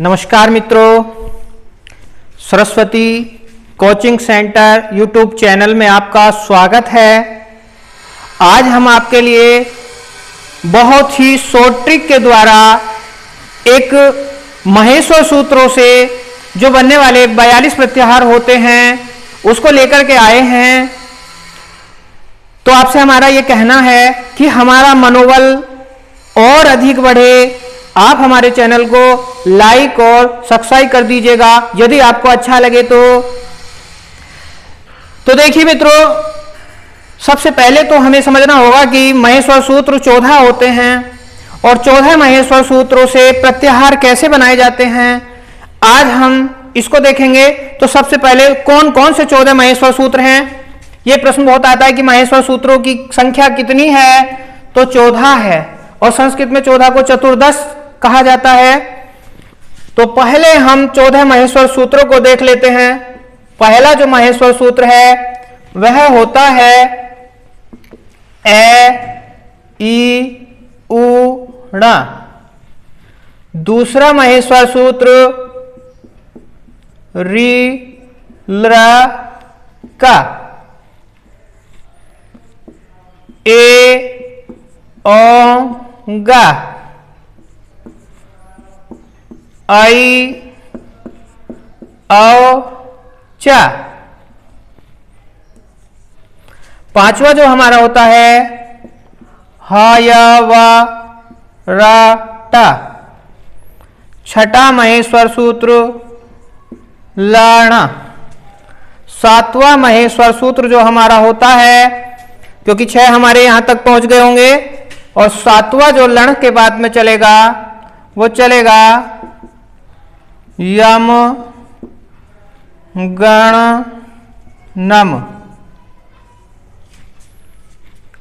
नमस्कार मित्रों, Saraswati coaching centre YouTube channel में आपका स्वागत है। आज हम आपके लिए बहुत ही शॉर्ट ट्रिक के द्वारा एक महेश्वर सूत्रों से जो बनने वाले 42 प्रत्याहार होते हैं उसको लेकर के आए हैं। तो आपसे हमारा ये कहना है कि हमारा मनोबल और अधिक बढ़े, आप हमारे चैनल को लाइक और सब्सक्राइब कर दीजिएगा यदि आपको अच्छा लगे तो देखिए मित्रों, सबसे पहले तो हमें समझना होगा कि महेश्वर सूत्र 14 होते हैं और 14 महेश्वर सूत्रों से प्रत्याहार कैसे बनाए जाते हैं आज हम इसको देखेंगे। तो सबसे पहले कौन कौन से 14 महेश्वर सूत्र हैं, यह प्रश्न बहुत आता है कि महेश्वर सूत्रों की संख्या कितनी है, तो 14 है और संस्कृत में 14 को चतुर्दश कहा जाता है। तो पहले हम 14 महेश्वर सूत्रों को देख लेते हैं। पहला जो महेश्वर सूत्र है वह होता है ए ई उ ण। दूसरा महेश्वर सूत्र री ल का। ए ओ गा। आई औ चा। पांचवा जो हमारा होता है हा या वा रा टा। छठा महेश्वर सूत्र लाणा। सातवां महेश्वर सूत्र जो हमारा होता है, क्योंकि 6 हमारे यहां तक पहुंच गए होंगे, और सातवां जो लण के बाद में चलेगा वो चलेगा यम गण नम।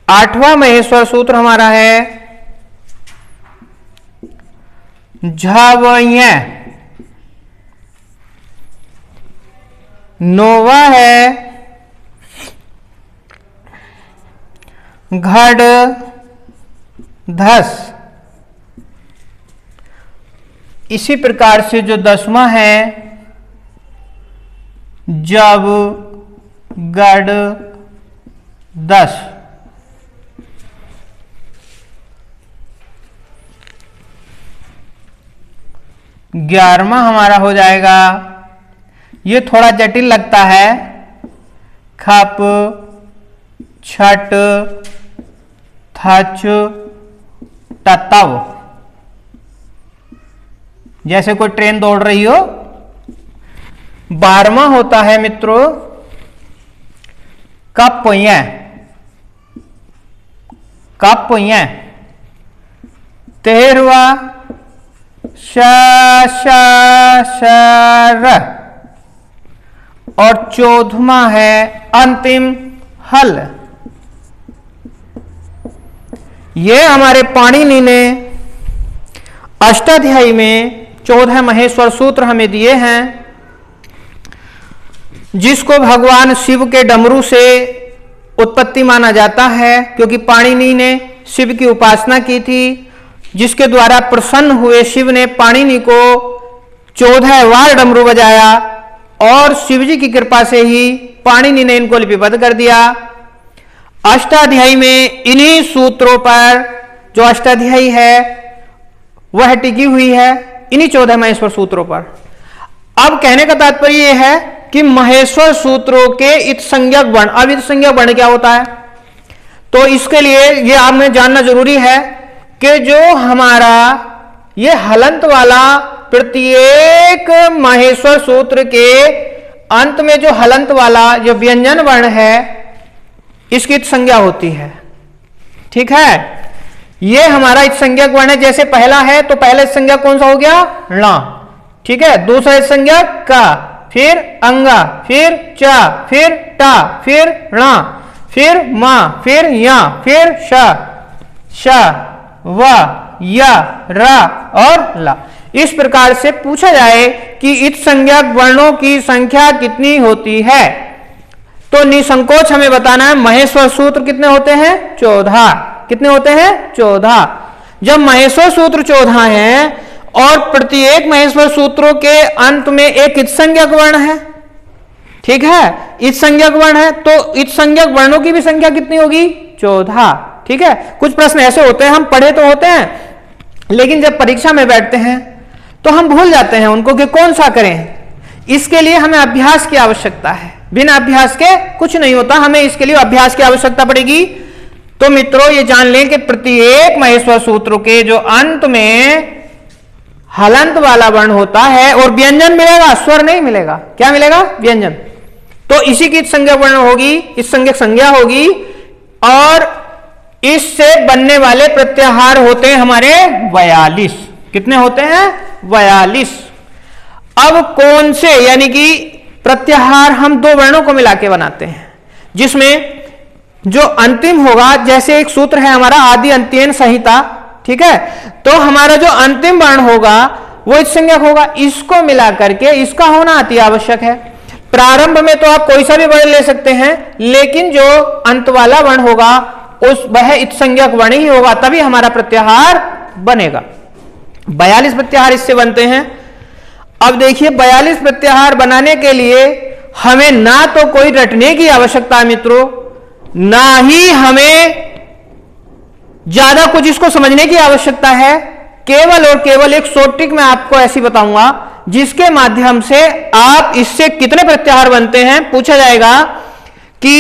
आठवां महेश्वर सूत्र हमारा है झवय। नौवा है घड़ धस। इसी प्रकार से जो 10वां है जब गड़ दस। ग्यारहवां हमारा हो जाएगा, ये थोड़ा जटिल लगता है, खप छठ थच टतव। जैसे कोई ट्रेन दौड़ रही हो। 12वां होता है मित्रों कपय। कपय। 13वां श और 14वां है अंतिम हल। ये हमारे पाणिनि ने अष्टाध्यायी में 14 महेश्वर सूत्र हमें दिए हैं, जिसको भगवान शिव के डमरू से उत्पत्ति माना जाता है, क्योंकि पाणिनि ने शिव की उपासना की थी, जिसके द्वारा प्रसन्न हुए शिव ने पाणिनि को 14 बार डमरू बजाया और शिव जी की कृपा से ही पाणिनि ने इनको लिपिबद्ध कर दिया। अष्टाध्यायी में इन्हीं सूत्रों पर जो अष्टाध्यायी है वह टिकी हुई है, इन्हीं 14 महेश्वर सूत्रों पर। अब कहने का तात्पर्य यह है कि महेश्वर सूत्रों के इत संज्ञक वर्ण। अब इत संज्ञक वर्ण क्या होता है, तो इसके लिए यह आपने जानना जरूरी है कि जो हमारा ये हलंत वाला प्रत्येक महेश्वर सूत्र के अंत में जो हलंत वाला जो व्यंजन वर्ण है इसकी इत संज्ञा होती है। ठीक है, ये हमारा इत संज्ञक वर्ण है। जैसे पहला है तो पहला इत संज्ञक कौन सा हो गया, ण। ठीक है, दूसरा इत संज्ञक का, फिर अंगा, फिर चा, फिर टा, फिर ण, फिर मा, फिर या, फिर श व या रा और ला। इस प्रकार से पूछा जाए कि इत संज्ञक वर्णों की संख्या कितनी होती है, तो निसंकोच हमें बताना है महेश्वर सूत्र कितने होते हैं, 14। कितने होते हैं, 14। जब महेश्वर सूत्र 14 हैं और प्रत्येक महेश्वर सूत्रों के अंत में एक इत्संज्ञक वर्ण है, ठीक है, इत्संज्ञक वर्ण है, तो इत्संज्ञक वर्णों की भी संख्या कितनी होगी? 14, ठीक है। कुछ प्रश्न ऐसे होते हैं, हम पढ़े तो होते हैं, लेकिन जब परीक्षा में बैठते हैं तो हम भूल जाते हैं उनको कि कौन सा करें। इसके लिए हमें अभ्यास की आवश्यकता है, बिना अभ्यास के कुछ नहीं होता, हमें इसके लिए अभ्यास की आवश्यकता पड़ेगी। तो मित्रों ये जान लें कि प्रत्येक महेश्वर सूत्र के जो अंत में हलंत वाला वर्ण होता है और व्यंजन मिलेगा, स्वर नहीं मिलेगा, क्या मिलेगा? व्यंजन। तो इसी की संज्ञा वर्ण होगी, इस संज्ञक संज्ञा होगी, और इससे बनने वाले प्रत्याहार होते हैं हमारे 42। कितने होते हैं? 42। अब कौन से, यानी कि प्रत्याहार हम दो वर्णों को मिला के बनाते हैं, जिसमें जो अंतिम होगा, जैसे एक सूत्र है हमारा आदि अंत्येन संहिता, ठीक है, तो हमारा जो अंतिम वर्ण होगा वो इत्संज्ञक होगा, इसको मिला करके इसका होना अति आवश्यक है। प्रारंभ में तो आप कोई सा भी वर्ण ले सकते हैं, लेकिन जो अंत वाला वर्ण होगा उस वह इत्संज्ञक वर्ण ही होगा, तभी हमारा प्रत्याहार बनेगा। 42 प्रत्याहार इससे बनते हैं। अब देखिए 42 प्रत्याहार बनाने के लिए हमें ना तो कोई रटने की आवश्यकता मित्रों, ना ही हमें ज्यादा कुछ इसको समझने की आवश्यकता है। केवल और केवल एक शॉर्ट ट्रिक मैं आपको ऐसी बताऊंगा जिसके माध्यम से आप इससे कितने प्रत्याहार बनते हैं पूछा जाएगा कि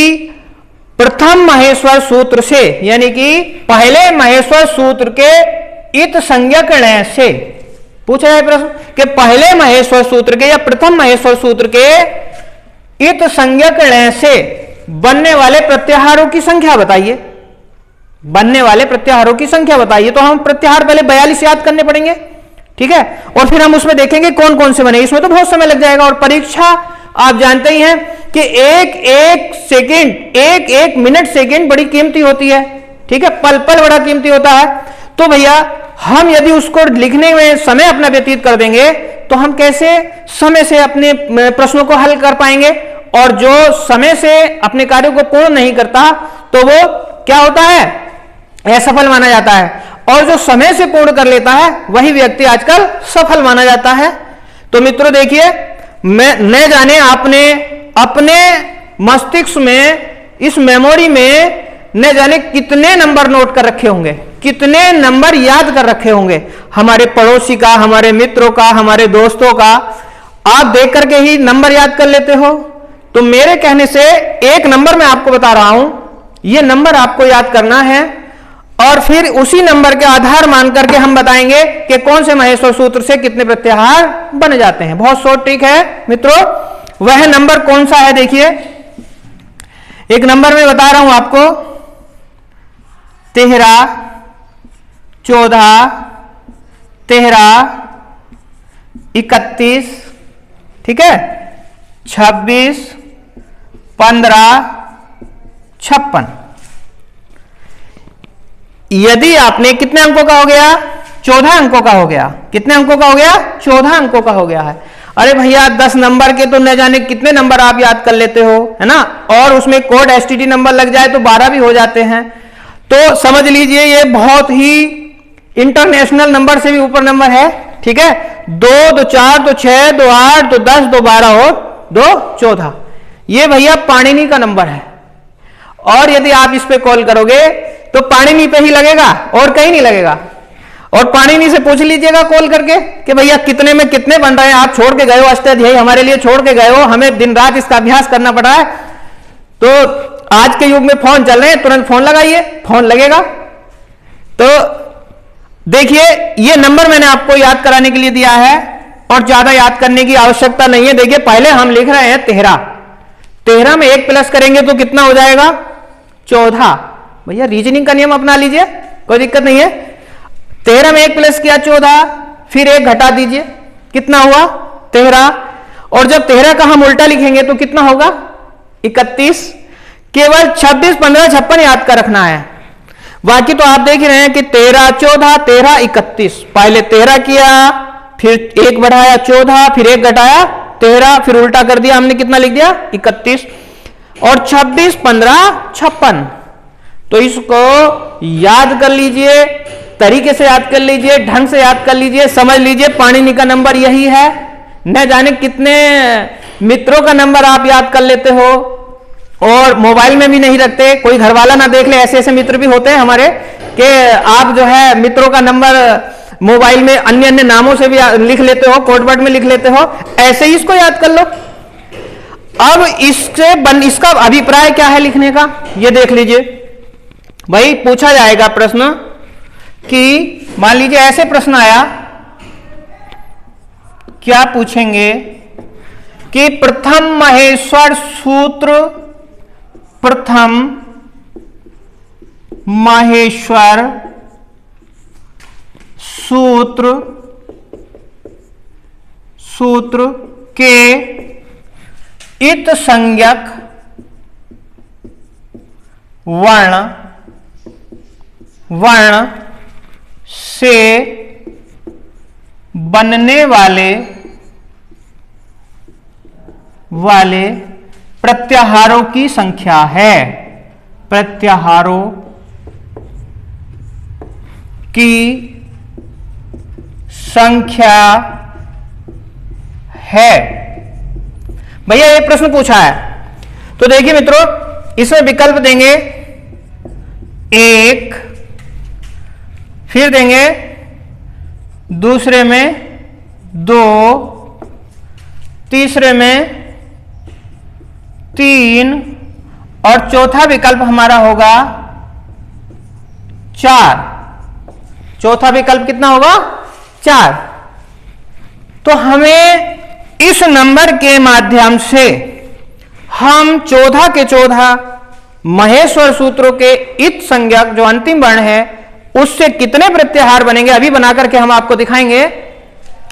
प्रथम महेश्वर सूत्र से, यानी कि पहले महेश्वर सूत्र के इत संज्ञक ण से पूछा जाए प्रश्न कि पहले महेश्वर सूत्र के या प्रथम महेश्वर सूत्र के इत संज्ञक ण से बनने वाले प्रत्याहारों की संख्या बताइए। बनने वाले प्रत्याहारों की संख्या बताइए। तो हम प्रत्याहार पहले 42 याद करने पड़ेंगे, ठीक है, और फिर हम उसमें देखेंगे कौन कौन से बने। इसमें तो बहुत समय लग जाएगा, और परीक्षा आप जानते ही हैं कि एक एक सेकंड, एक एक मिनट सेकंड बड़ी कीमती होती है, ठीक है, पल पल बड़ा कीमती होता है। तो भैया हम यदि उसको लिखने में समय अपना व्यतीत कर देंगे तो हम कैसे समय से अपने प्रश्नों को हल कर पाएंगे। और जो समय से अपने कार्यों को पूर्ण नहीं करता तो वो क्या होता है? असफल माना जाता है। और जो समय से पूर्ण कर लेता है वही व्यक्ति आजकल सफल माना जाता है। तो मित्रों देखिए, मैं न जाने आपने अपने मस्तिष्क में, इस मेमोरी में न जाने कितने नंबर नोट कर रखे होंगे, कितने नंबर याद कर रखे होंगे, हमारे पड़ोसी का, हमारे मित्रों का, हमारे दोस्तों का। आप देख करके ही नंबर याद कर लेते हो। तो मेरे कहने से एक नंबर मैं आपको बता रहा हूं, यह नंबर आपको याद करना है, और फिर उसी नंबर के आधार मान करके हम बताएंगे कि कौन से महेश्वर सूत्र से कितने प्रत्याहार बन जाते हैं। बहुत शॉर्ट ट्रिक है मित्रों। वह नंबर कौन सा है? देखिए, एक नंबर मैं बता रहा हूं आपको, 13, 14, 13, 31, ठीक है, 26, 15, 56। यदि आपने, कितने अंकों का हो गया? 14 अंकों का हो गया। कितने अंकों का हो गया? 14 अंकों का हो गया है। अरे भैया 10 नंबर के तो न जाने कितने नंबर आप याद कर लेते हो, है ना, और उसमें कोड एसटीडी नंबर लग जाए तो 12 भी हो जाते हैं। तो समझ लीजिए ये बहुत ही इंटरनेशनल नंबर से भी ऊपर नंबर है, ठीक है। 2, 2, 4, 2, 6, 2, 8, 2, 10, 2, 12 और 2, 14, ये भैया पाणिनि का नंबर है। और यदि आप इस पे कॉल करोगे तो पाणिनि पे ही लगेगा और कहीं नहीं लगेगा। और पाणिनि से पूछ लीजिएगा कॉल करके कि भैया कितने में कितने बन रहे हैं, आप छोड़ के गए हो, अष्टाध्यायी हमारे लिए छोड़ के गए हो, हमें दिन रात इसका अभ्यास करना पड़ा है। तो आज के युग में फोन चल रहे हैं, तुरंत फोन लगाइए, फोन लगेगा। तो देखिए ये नंबर मैंने आपको याद कराने के लिए दिया है और ज्यादा याद करने की आवश्यकता नहीं है। देखिए पहले हम लिख रहे हैं 13, 13 में 1 प्लस करेंगे तो कितना हो जाएगा? 14। भैया रीजनिंग का नियम अपना लीजिए, कोई दिक्कत नहीं है। 13 में 1 प्लस किया 14, फिर 1 घटा दीजिए, कितना हुआ? 13। और जब 13 का हम उल्टा लिखेंगे तो कितना होगा? 31। केवल 26, 15, 56 याद कर रखना है। बाकी तो आप देख रहे हैं कि 13, 14, 13, 31। पहले 13 किया, फिर 1 बढ़ाया 14, फिर 1 घटाया 13, फिर उल्टा कर दिया हमने, कितना लिख दिया? 31। और 26, 15, 56। तो इसको याद कर लीजिए तरीके से याद कर लीजिए, ढंग से याद कर लीजिए, समझ लीजिए पाणिनि का नंबर यही है। न जाने कितने मित्रों का नंबर आप याद कर लेते हो और मोबाइल में भी नहीं रखते, कोई घर वाला ना देख ले। ऐसे ऐसे मित्र भी होते हैं हमारे कि आप जो है मित्रों का नंबर मोबाइल में अन्य अन्य नामों से भी लिख लेते हो, कोडवर्ड में लिख लेते हो। ऐसे ही इसको याद कर लो। अब इसका अभिप्राय क्या है लिखने का, ये देख लीजिए भाई। पूछा जाएगा प्रश्न कि मान लीजिए ऐसे प्रश्न आया, क्या पूछेंगे कि प्रथम महेश्वर सूत्र, प्रथम महेश्वर सूत्र के इत संज्ञक वर्ण से बनने वाले प्रत्याहारों की संख्या है। प्रत्याहारों की संख्या है। भैया ये प्रश्न पूछा है तो देखिए मित्रों, इसमें विकल्प देंगे 1, फिर देंगे दूसरे में 2, तीसरे में 3 और चौथा विकल्प हमारा होगा 4। चौथा विकल्प कितना होगा? 4। तो हमें इस नंबर के माध्यम से हम 14 के 14 महेश्वर सूत्रों के इत संज्ञक जो अंतिम वर्ण है उससे कितने प्रत्याहार बनेंगे अभी बना करके हम आपको दिखाएंगे।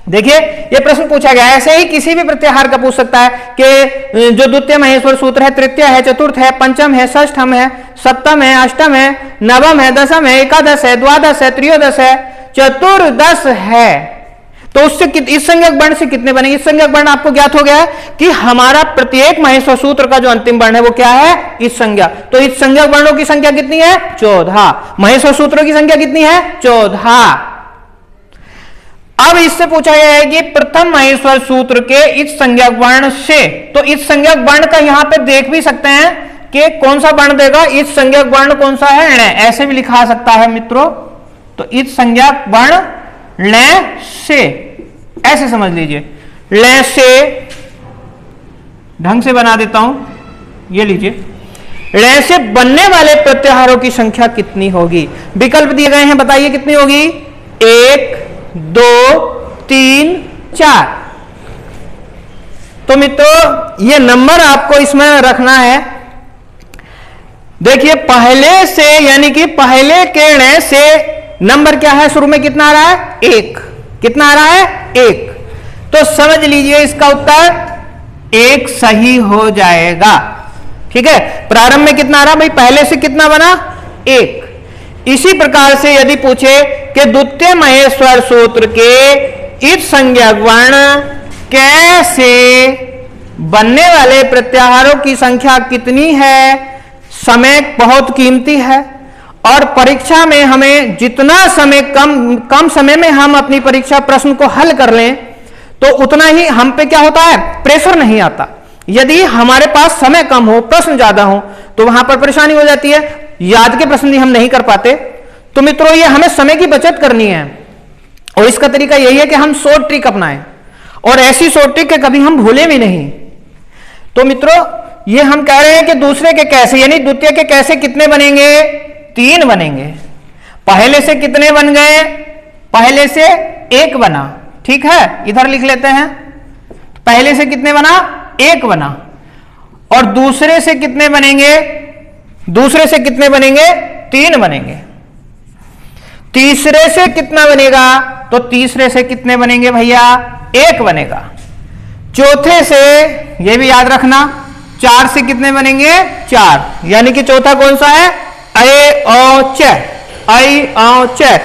देखिए ये प्रश्न पूछा गया है, ऐसे ही किसी भी प्रत्याहार का पूछ सकता है कि जो द्वितीय महेश्वर सूत्र है, तृतीय है, चतुर्थ है, पंचम है, षष्ठम है, सप्तम है, अष्टम है, नवम है, दशम है, एकादश है, द्वादश है, त्रयोदश है, चतुर्दश है, तो उससे इस संज्ञक वर्ण से कितने बनेंगे? इस संज्ञक वर्ण आपको ज्ञात हो गया है कि हमारा प्रत्येक महेश्वर सूत्र का जो अंतिम वर्ण है वो क्या है? इस संज्ञा। तो इस संज्ञक वर्णों की संख्या कितनी है? 14। महेश्वर सूत्रों की संख्या कितनी है? 14। अब इससे पूछा गया है कि प्रथम महेश्वर सूत्र के इस संज्ञक वर्ण से, तो इस संज्ञक वर्ण का यहां पे देख भी सकते हैं कि कौन सा वर्ण देगा। इस संज्ञक वर्ण कौन सा है? ण। ऐसे भी लिखा सकता है मित्रों। तो इस संज्ञक वर्ण ण से, ऐसे समझ लीजिए, ण से ढंग से बना देता हूं, ये लीजिए, ण से बनने वाले प्रत्याहारों की संख्या कितनी होगी? विकल्प दिए गए हैं, बताइए कितनी होगी? 1, 2, 3, 4। तो मित्रों ये नंबर आपको इसमें रखना है। देखिए पहले से, यानी कि पहले के ण से नंबर क्या है? शुरू में कितना आ रहा है? 1। कितना आ रहा है? 1। तो समझ लीजिए इसका उत्तर 1 सही हो जाएगा। ठीक है, प्रारंभ में कितना आ रहा भाई? पहले से कितना बना? 1। इसी प्रकार से यदि पूछे कि द्वितीय महेश्वर सूत्र के इस संज्ञक वर्ण कैसे बनने वाले प्रत्याहारों की संख्या कितनी है? समय बहुत कीमती है और परीक्षा में हमें जितना समय कम समय में हम अपनी परीक्षा प्रश्न को हल कर लें तो उतना ही हम पे क्या होता है? प्रेशर नहीं आता। यदि हमारे पास समय कम हो, प्रश्न ज्यादा हो, तो वहां पर परेशानी हो जाती है, याद के प्रश्न भी हम नहीं कर पाते। तो मित्रों ये हमें समय की बचत करनी है और इसका तरीका यही है कि हम शॉर्ट ट्रिक अपनाएं और ऐसी शॉर्ट ट्रिक के कभी हम भूले भी नहीं। तो मित्रों ये हम कह रहे हैं कि दूसरे के कैसे, यानी द्वितीय के कैसे कितने बनेंगे? 3 बनेंगे। पहले से कितने बन गए? पहले से 1 बना। ठीक है, इधर लिख लेते हैं। पहले से कितने बना? 1 बना। और दूसरे से कितने बनेंगे? दूसरे से कितने बनेंगे? 3 बनेंगे। तीसरे से कितना बनेगा? तो तीसरे से कितने बनेंगे भैया? 1 बनेगा। चौथे से, यह भी याद रखना, 4 से कितने बनेंगे? 4। यानी कि चौथा कौन सा है? ऐ औ च, ऐ औ च।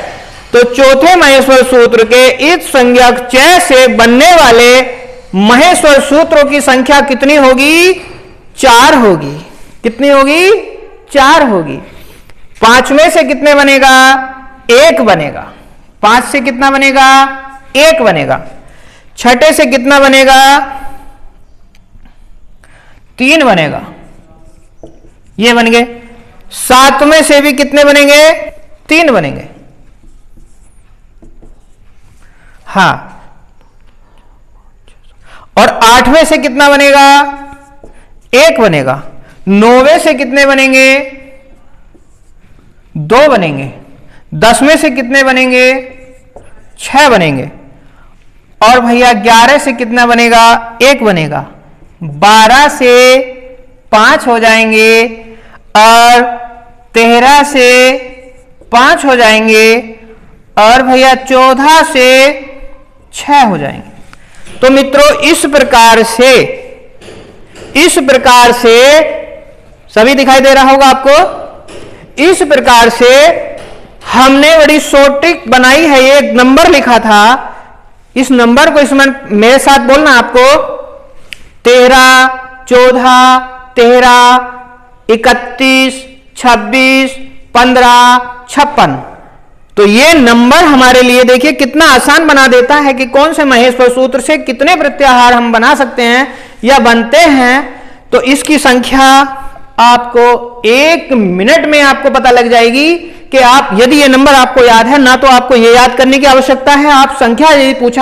तो चौथे महेश्वर सूत्र के इस संज्ञक च से बनने वाले महेश्वर सूत्रों की संख्या कितनी होगी? 4 होगी। कितनी होगी? 4 होगी। 5वें से कितने बनेगा? 1 बनेगा। 5 से कितना बनेगा? 1 बनेगा। छठे से कितना बनेगा? 3 बनेगा, ये बन गए। 7वें से भी कितने बनेंगे? 3 बनेंगे। हाँ, और 8वें से कितना बनेगा? 1 बनेगा। 9वें से कितने बनेंगे? 2 बनेंगे। 10वें से कितने बनेंगे? 6 बनेंगे। और भैया 11 से कितना बनेगा? 1 बनेगा। 12 से 5 हो जाएंगे और 13 से 5 हो जाएंगे और भैया 14 से 6 हो जाएंगे। तो मित्रों इस प्रकार से सभी दिखाई दे रहा होगा आपको। इस प्रकार से हमने बड़ी शॉर्ट ट्रिक बनाई है। ये एक नंबर लिखा था, इस नंबर को इसमें मेरे साथ बोलना आपको। 13, 14, 13, 31, 26, 15, 56। तो ये नंबर हमारे लिए देखिए कितना आसान बना देता है कि कौन से महेश्वर सूत्र से कितने प्रत्याहार हम बना सकते हैं या बनते हैं। तो इसकी संख्या आपको 1 मिनट में आपको पता लग जाएगी कि आप, यदि ये नंबर आपको याद है ना, तो आपको ये याद करने की आवश्यकता है। आप संख्या यदि पूछा